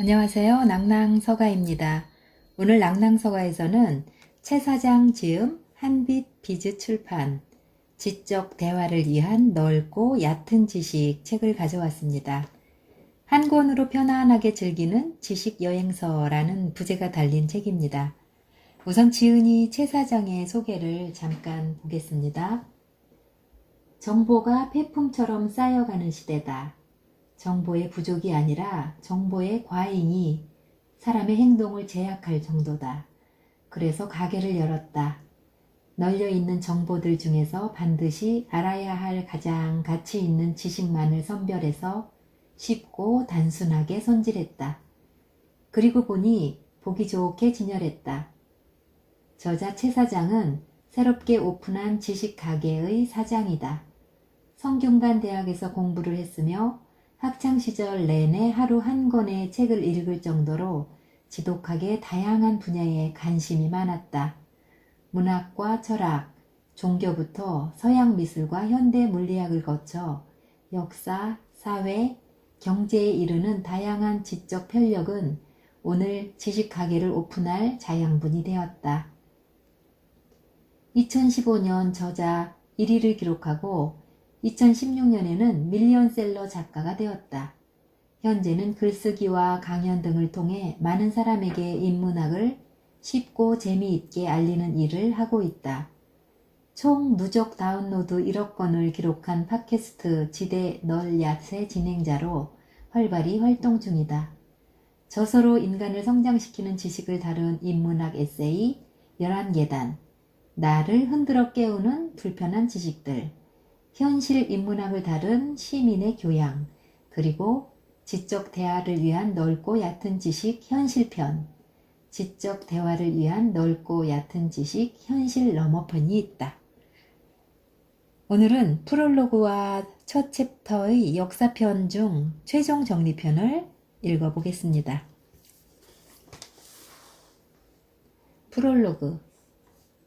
안녕하세요. 낭낭서가입니다. 오늘 낭낭서가에서는 최 사장 지음 한빛 비즈 출판 지적 대화를 위한 넓고 얕은 지식 책을 가져왔습니다. 한 권으로 편안하게 즐기는 지식 여행서라는 부제가 달린 책입니다. 우선 지은이 최 사장의 소개를 잠깐 보겠습니다. 정보가 폐품처럼 쌓여가는 시대다. 정보의 부족이 아니라 정보의 과잉이 사람의 행동을 제약할 정도다. 그래서 가게를 열었다. 널려있는 정보들 중에서 반드시 알아야 할 가장 가치 있는 지식만을 선별해서 쉽고 단순하게 손질했다. 그리고 보니 보기 좋게 진열했다. 저자 최 사장은 새롭게 오픈한 지식가게의 사장이다. 성균관 대학에서 공부를 했으며 학창시절 내내 하루 한 권의 책을 읽을 정도로 지독하게 다양한 분야에 관심이 많았다. 문학과 철학, 종교부터 서양 미술과 현대 물리학을 거쳐 역사, 사회, 경제에 이르는 다양한 지적 편력은 오늘 지식가게를 오픈할 자양분이 되었다. 2015년 저자 1위를 기록하고 2016년에는 밀리언셀러 작가가 되었다. 현재는 글쓰기와 강연 등을 통해 많은 사람에게 인문학을 쉽고 재미있게 알리는 일을 하고 있다. 총 누적 다운로드 1억 건을 기록한 팟캐스트 지대 널얏의 진행자로 활발히 활동 중이다. 저서로 인간을 성장시키는 지식을 다룬 인문학 에세이 11계단, 나를 흔들어 깨우는 불편한 지식들, 현실 인문학을 다룬 시민의 교양, 그리고 지적 대화를 위한 넓고 얕은 지식 현실편, 지적 대화를 위한 넓고 얕은 지식 현실 너머편이 있다. 오늘은 프롤로그와 첫 챕터의 역사편 중 최종 정리편을 읽어보겠습니다. 프롤로그.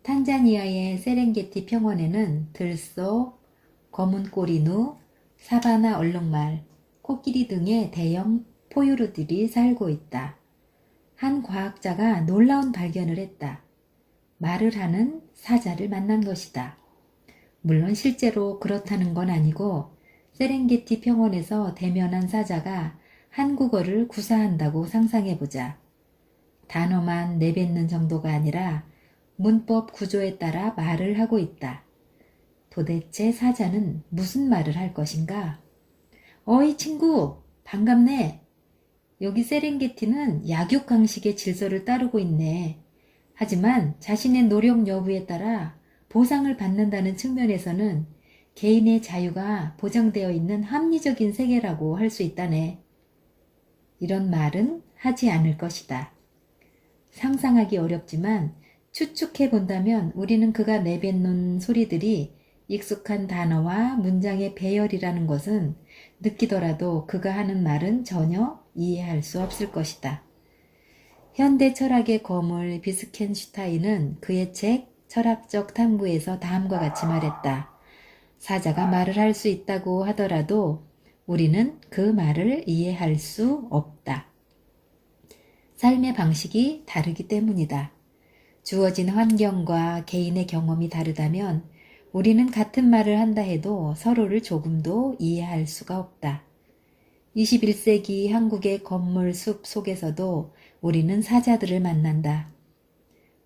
탄자니아의 세렝게티 평원에는 들소, 검은 꼬리누, 사바나 얼룩말, 코끼리 등의 대형 포유류들이 살고 있다. 한 과학자가 놀라운 발견을 했다. 말을 하는 사자를 만난 것이다. 물론 실제로 그렇다는 건 아니고 세렝게티 평원에서 대면한 사자가 한국어를 구사한다고 상상해보자. 단어만 내뱉는 정도가 아니라 문법 구조에 따라 말을 하고 있다. 도대체 사자는 무슨 말을 할 것인가? 어이 친구, 반갑네. 여기 세렝게티는 약육강식의 질서를 따르고 있네. 하지만 자신의 노력 여부에 따라 보상을 받는다는 측면에서는 개인의 자유가 보장되어 있는 합리적인 세계라고 할 수 있다네. 이런 말은 하지 않을 것이다. 상상하기 어렵지만 추측해 본다면 우리는 그가 내뱉는 소리들이 익숙한 단어와 문장의 배열이라는 것은 느끼더라도 그가 하는 말은 전혀 이해할 수 없을 것이다. 현대 철학의 거물 비스켄슈타인은 그의 책 철학적 탐구에서 다음과 같이 말했다. 사자가 말을 할 수 있다고 하더라도 우리는 그 말을 이해할 수 없다. 삶의 방식이 다르기 때문이다. 주어진 환경과 개인의 경험이 다르다면 우리는 같은 말을 한다 해도 서로를 조금도 이해할 수가 없다. 21세기 한국의 건물 숲 속에서도 우리는 사자들을 만난다.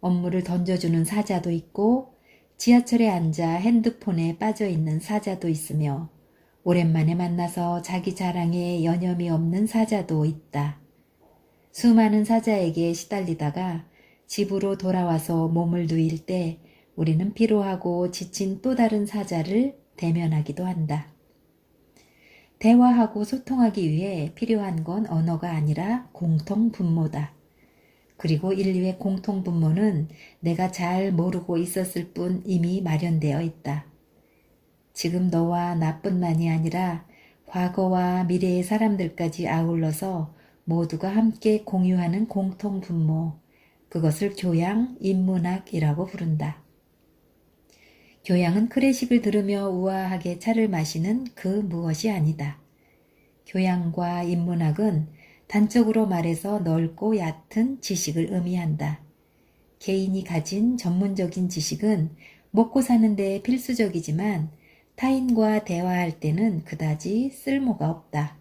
업무를 던져주는 사자도 있고 지하철에 앉아 핸드폰에 빠져있는 사자도 있으며 오랜만에 만나서 자기 자랑에 여념이 없는 사자도 있다. 수많은 사자에게 시달리다가 집으로 돌아와서 몸을 누일 때 우리는 피로하고 지친 또 다른 사자를 대면하기도 한다. 대화하고 소통하기 위해 필요한 건 언어가 아니라 공통분모다. 그리고 인류의 공통분모는 내가 잘 모르고 있었을 뿐 이미 마련되어 있다. 지금 너와 나뿐만이 아니라 과거와 미래의 사람들까지 아울러서 모두가 함께 공유하는 공통분모, 그것을 교양, 인문학이라고 부른다. 교양은 클래식을 들으며 우아하게 차를 마시는 그 무엇이 아니다. 교양과 인문학은 단적으로 말해서 넓고 얕은 지식을 의미한다. 개인이 가진 전문적인 지식은 먹고 사는 데 필수적이지만 타인과 대화할 때는 그다지 쓸모가 없다.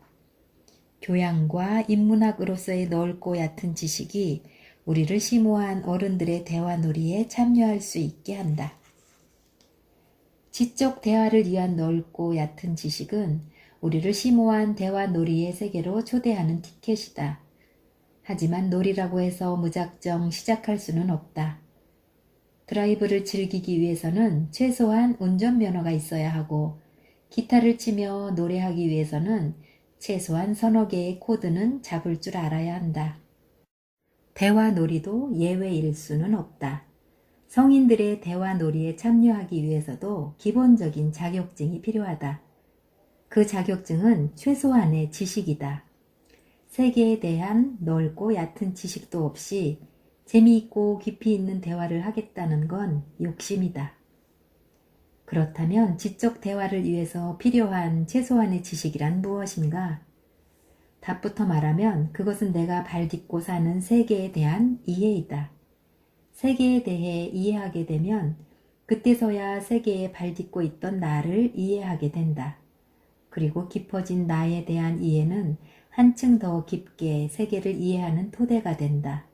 교양과 인문학으로서의 넓고 얕은 지식이 우리를 심오한 어른들의 대화 놀이에 참여할 수 있게 한다. 지적 대화를 위한 넓고 얕은 지식은 우리를 심오한 대화 놀이의 세계로 초대하는 티켓이다. 하지만 놀이라고 해서 무작정 시작할 수는 없다. 드라이브를 즐기기 위해서는 최소한 운전면허가 있어야 하고 기타를 치며 노래하기 위해서는 최소한 서너 개의 코드는 잡을 줄 알아야 한다. 대화 놀이도 예외일 수는 없다. 성인들의 대화 놀이에 참여하기 위해서도 기본적인 자격증이 필요하다. 그 자격증은 최소한의 지식이다. 세계에 대한 넓고 얕은 지식도 없이 재미있고 깊이 있는 대화를 하겠다는 건 욕심이다. 그렇다면 지적 대화를 위해서 필요한 최소한의 지식이란 무엇인가? 답부터 말하면 그것은 내가 발 딛고 사는 세계에 대한 이해이다. 세계에 대해 이해하게 되면 그때서야 세계에 발 딛고 있던 나를 이해하게 된다. 그리고 깊어진 나에 대한 이해는 한층 더 깊게 세계를 이해하는 토대가 된다.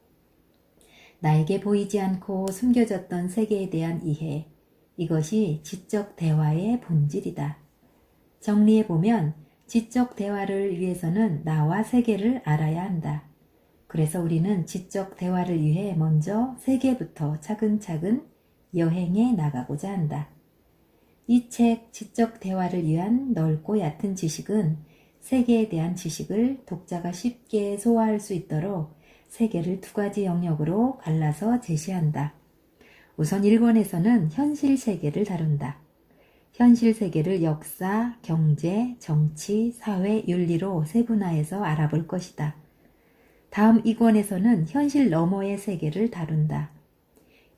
나에게 보이지 않고 숨겨졌던 세계에 대한 이해, 이것이 지적 대화의 본질이다. 정리해보면 지적 대화를 위해서는 나와 세계를 알아야 한다. 그래서 우리는 지적 대화를 위해 먼저 세계부터 차근차근 여행해 나가고자 한다. 이 책 지적 대화를 위한 넓고 얕은 지식은 세계에 대한 지식을 독자가 쉽게 소화할 수 있도록 세계를 두 가지 영역으로 갈라서 제시한다. 우선 1권에서는 현실 세계를 다룬다. 현실 세계를 역사, 경제, 정치, 사회, 윤리로 세분화해서 알아볼 것이다. 다음 2권에서는 현실 너머의 세계를 다룬다.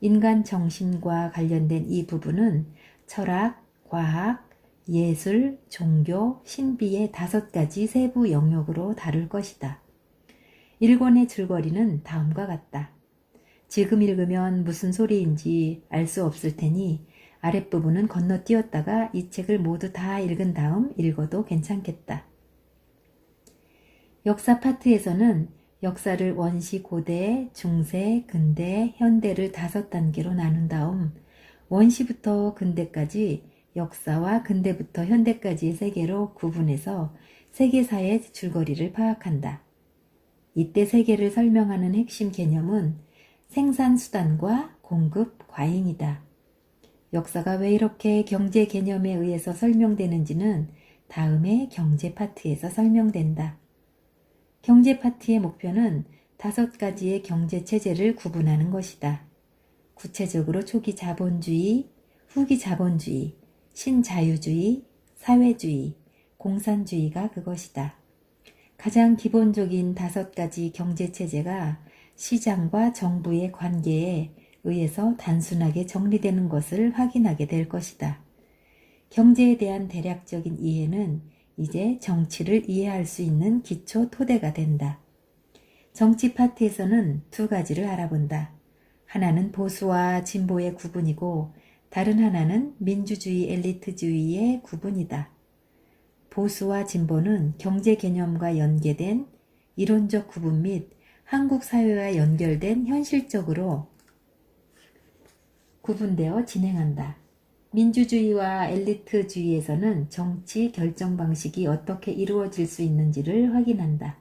인간 정신과 관련된 이 부분은 철학, 과학, 예술, 종교, 신비의 5가지 세부 영역으로 다룰 것이다. 1권의 줄거리는 다음과 같다. 지금 읽으면 무슨 소리인지 알 수 없을 테니 아랫부분은 건너뛰었다가 이 책을 모두 다 읽은 다음 읽어도 괜찮겠다. 역사 파트에서는 역사를 원시 고대, 중세, 근대, 현대를 5단계로 나눈 다음 원시부터 근대까지 역사와 근대부터 현대까지의 세계로 구분해서 세계사의 줄거리를 파악한다. 이때 세계를 설명하는 핵심 개념은 생산수단과 공급, 과잉이다. 역사가 왜 이렇게 경제 개념에 의해서 설명되는지는 다음에 경제 파트에서 설명된다. 경제 파트의 목표는 5가지의 경제 체제를 구분하는 것이다. 구체적으로 초기 자본주의, 후기 자본주의, 신자유주의, 사회주의, 공산주의가 그것이다. 가장 기본적인 5가지 경제체제가 시장과 정부의 관계에 의해서 단순하게 정리되는 것을 확인하게 될 것이다. 경제에 대한 대략적인 이해는 이제 정치를 이해할 수 있는 기초 토대가 된다. 정치 파트에서는 2가지를 알아본다. 하나는 보수와 진보의 구분이고 다른 하나는 민주주의 엘리트주의의 구분이다. 보수와 진보는 경제 개념과 연계된 이론적 구분 및 한국 사회와 연결된 현실적으로 구분되어 진행한다. 민주주의와 엘리트주의에서는 정치 결정 방식이 어떻게 이루어질 수 있는지를 확인한다.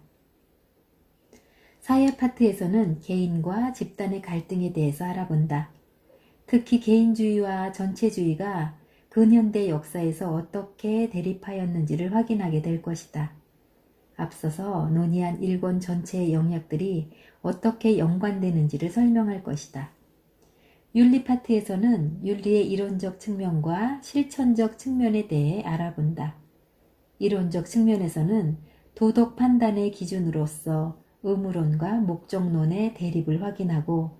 사회 파트에서는 개인과 집단의 갈등에 대해서 알아본다. 특히 개인주의와 전체주의가 근현대 역사에서 어떻게 대립하였는지를 확인하게 될 것이다. 앞서서 논의한 1권 전체의 영역들이 어떻게 연관되는지를 설명할 것이다. 윤리 파트에서는 윤리의 이론적 측면과 실천적 측면에 대해 알아본다. 이론적 측면에서는 도덕 판단의 기준으로서 의무론과 목적론의 대립을 확인하고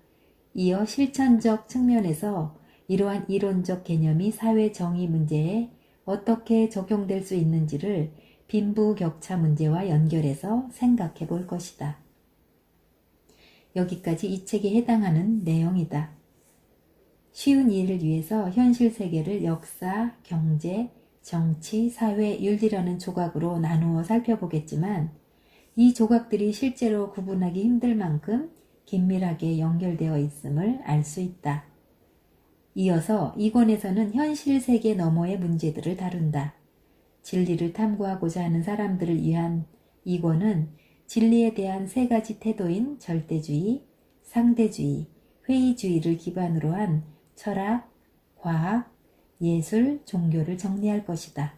이어 실천적 측면에서 이러한 이론적 개념이 사회 정의 문제에 어떻게 적용될 수 있는지를 빈부격차 문제와 연결해서 생각해 볼 것이다. 여기까지 이 책에 해당하는 내용이다. 쉬운 이해를 위해서 현실 세계를 역사, 경제, 정치, 사회, 윤리라는 조각으로 나누어 살펴보겠지만 이 조각들이 실제로 구분하기 힘들 만큼 긴밀하게 연결되어 있음을 알 수 있다. 이어서 이 권에서는 현실 세계 너머의 문제들을 다룬다. 진리를 탐구하고자 하는 사람들을 위한 이 권은 진리에 대한 세 가지 태도인 절대주의, 상대주의, 회의주의를 기반으로 한 철학, 과학, 예술, 종교를 정리할 것이다.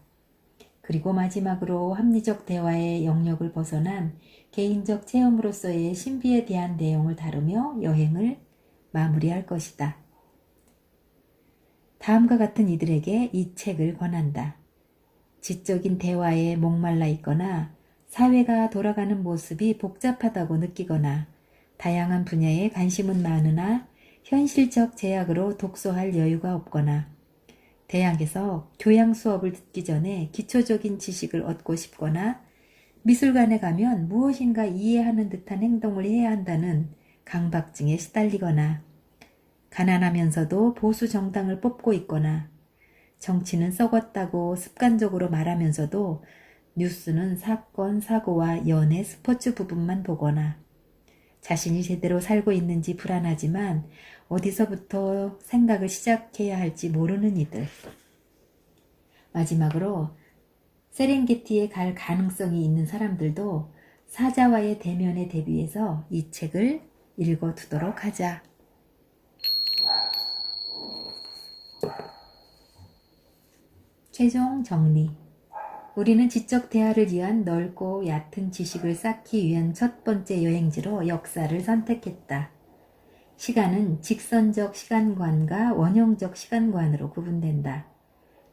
그리고 마지막으로 합리적 대화의 영역을 벗어난 개인적 체험으로서의 신비에 대한 내용을 다루며 여행을 마무리할 것이다. 다음과 같은 이들에게 이 책을 권한다. 지적인 대화에 목말라 있거나 사회가 돌아가는 모습이 복잡하다고 느끼거나 다양한 분야에 관심은 많으나 현실적 제약으로 독서할 여유가 없거나 대학에서 교양 수업을 듣기 전에 기초적인 지식을 얻고 싶거나 미술관에 가면 무엇인가 이해하는 듯한 행동을 해야 한다는 강박증에 시달리거나 가난하면서도 보수 정당을 뽑고 있거나 정치는 썩었다고 습관적으로 말하면서도 뉴스는 사건, 사고와 연애, 스포츠 부분만 보거나 자신이 제대로 살고 있는지 불안하지만 어디서부터 생각을 시작해야 할지 모르는 이들. 마지막으로 세렝게티에 갈 가능성이 있는 사람들도 사자와의 대면에 대비해서 이 책을 읽어두도록 하자. 최종 정리. 우리는 지적 대화를 위한 넓고 얕은 지식을 쌓기 위한 첫 번째 여행지로 역사를 선택했다. 시간은 직선적 시간관과 원형적 시간관으로 구분된다.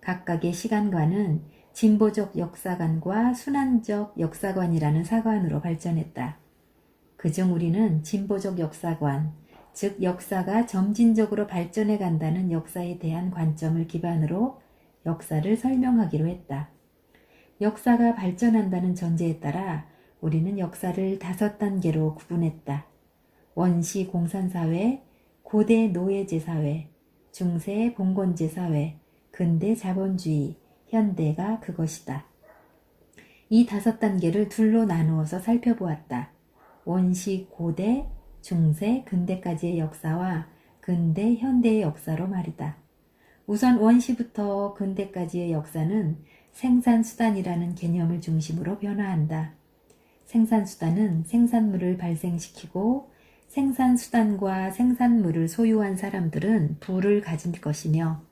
각각의 시간관은 진보적 역사관과 순환적 역사관이라는 사관으로 발전했다. 그중 우리는 진보적 역사관, 즉 역사가 점진적으로 발전해 간다는 역사에 대한 관점을 기반으로 역사를 설명하기로 했다. 역사가 발전한다는 전제에 따라 우리는 역사를 5단계로 구분했다. 원시 공산사회, 고대 노예제 사회, 중세 봉건제 사회, 근대 자본주의, 현대가 그것이다. 이 5단계를 둘로 나누어서 살펴보았다. 원시 고대, 중세, 근대까지의 역사와 근대, 현대의 역사로 말이다. 우선 원시부터 근대까지의 역사는 생산수단이라는 개념을 중심으로 변화한다. 생산수단은 생산물을 발생시키고 생산수단과 생산물을 소유한 사람들은 부를 가진 것이며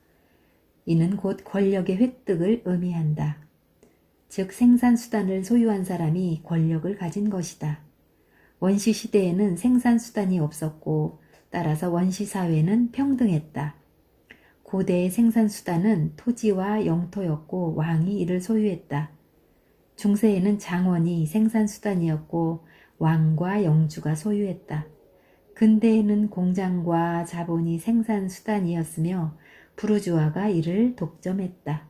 이는 곧 권력의 획득을 의미한다. 즉 생산수단을 소유한 사람이 권력을 가진 것이다. 원시시대에는 생산수단이 없었고 따라서 원시사회는 평등했다. 고대의 생산수단은 토지와 영토였고 왕이 이를 소유했다. 중세에는 장원이 생산수단이었고 왕과 영주가 소유했다. 근대에는 공장과 자본이 생산수단이었으며 부르주아가 이를 독점했다.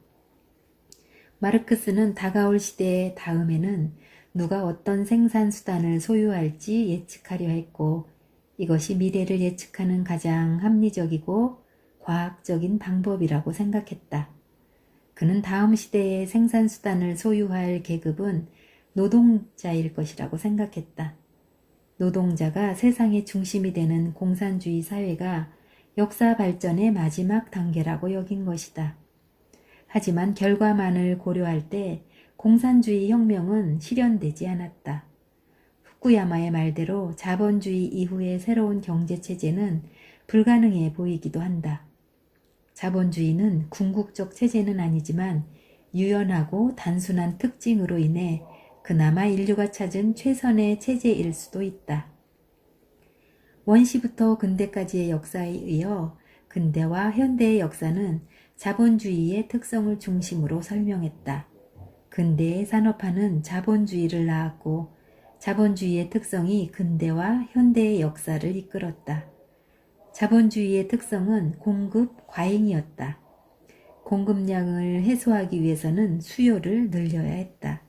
마르크스는 다가올 시대의 다음에는 누가 어떤 생산수단을 소유할지 예측하려 했고 이것이 미래를 예측하는 가장 합리적이고 과학적인 방법이라고 생각했다. 그는 다음 시대의 생산수단을 소유할 계급은 노동자일 것이라고 생각했다. 노동자가 세상의 중심이 되는 공산주의 사회가 역사 발전의 마지막 단계라고 여긴 것이다. 하지만 결과만을 고려할 때 공산주의 혁명은 실현되지 않았다. 후쿠야마의 말대로 자본주의 이후의 새로운 경제체제는 불가능해 보이기도 한다. 자본주의는 궁극적 체제는 아니지만 유연하고 단순한 특징으로 인해 그나마 인류가 찾은 최선의 체제일 수도 있다. 원시부터 근대까지의 역사에 이어 근대와 현대의 역사는 자본주의의 특성을 중심으로 설명했다. 근대의 산업화는 자본주의를 낳았고 자본주의의 특성이 근대와 현대의 역사를 이끌었다. 자본주의의 특성은 공급 과잉이었다. 공급량을 해소하기 위해서는 수요를 늘려야 했다.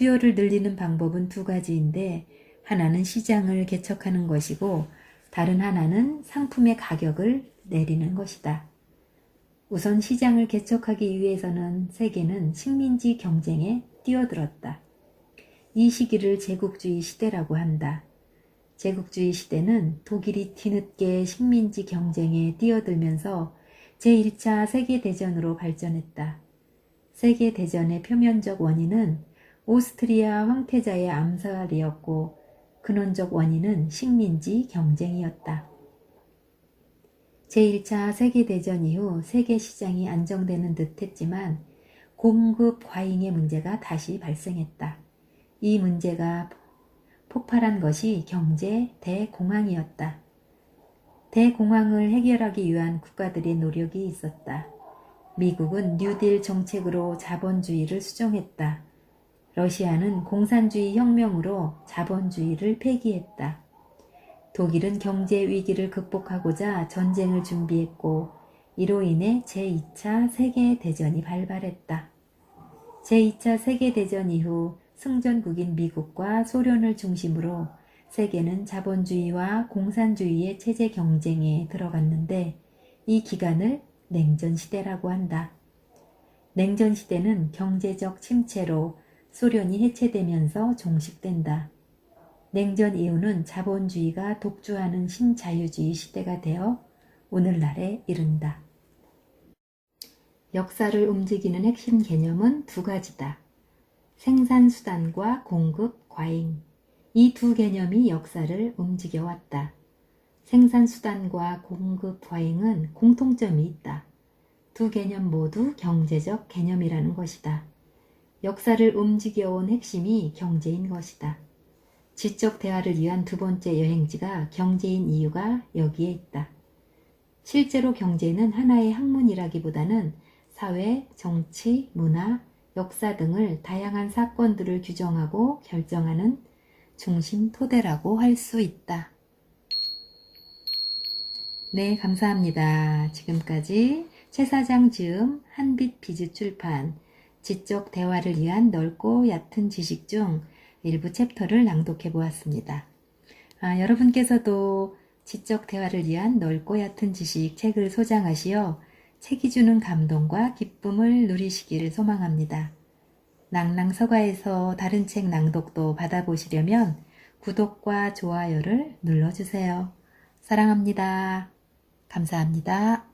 수요를 늘리는 방법은 두 가지인데 하나는 시장을 개척하는 것이고 다른 하나는 상품의 가격을 내리는 것이다. 우선 시장을 개척하기 위해서는 세계는 식민지 경쟁에 뛰어들었다. 이 시기를 제국주의 시대라고 한다. 제국주의 시대는 독일이 뒤늦게 식민지 경쟁에 뛰어들면서 제1차 세계대전으로 발전했다. 세계대전의 표면적 원인은 오스트리아 황태자의 암살이었고 근원적 원인은 식민지 경쟁이었다. 제1차 세계대전 이후 세계 시장이 안정되는 듯 했지만 공급 과잉의 문제가 다시 발생했다. 이 문제가 폭발한 것이 경제 대공황이었다. 대공황을 해결하기 위한 국가들의 노력이 있었다. 미국은 뉴딜 정책으로 자본주의를 수정했다. 러시아는 공산주의 혁명으로 자본주의를 폐기했다. 독일은 경제 위기를 극복하고자 전쟁을 준비했고 이로 인해 제2차 세계대전이 발발했다. 제2차 세계대전 이후 승전국인 미국과 소련을 중심으로 세계는 자본주의와 공산주의의 체제 경쟁에 들어갔는데 이 기간을 냉전시대라고 한다. 냉전시대는 경제적 침체로 소련이 해체되면서 종식된다. 냉전 이후는 자본주의가 독주하는 신자유주의 시대가 되어 오늘날에 이른다. 역사를 움직이는 핵심 개념은 두 가지다. 생산수단과 공급 과잉. 이 두 개념이 역사를 움직여왔다. 생산수단과 공급 과잉은 공통점이 있다. 두 개념 모두 경제적 개념이라는 것이다. 역사를 움직여온 핵심이 경제인 것이다. 지적 대화를 위한 두 번째 여행지가 경제인 이유가 여기에 있다. 실제로 경제는 하나의 학문이라기보다는 사회, 정치, 문화, 역사 등을 다양한 사건들을 규정하고 결정하는 중심 토대라고 할 수 있다. 네, 감사합니다. 지금까지 최 사장 즈음 한빛비즈 출판 지적 대화를 위한 넓고 얕은 지식 중 일부 챕터를 낭독해 보았습니다. 여러분께서도 지적 대화를 위한 넓고 얕은 지식 책을 소장하시어 책이 주는 감동과 기쁨을 누리시기를 소망합니다. 낭낭서가에서 다른 책 낭독도 받아보시려면 구독과 좋아요를 눌러주세요. 사랑합니다. 감사합니다.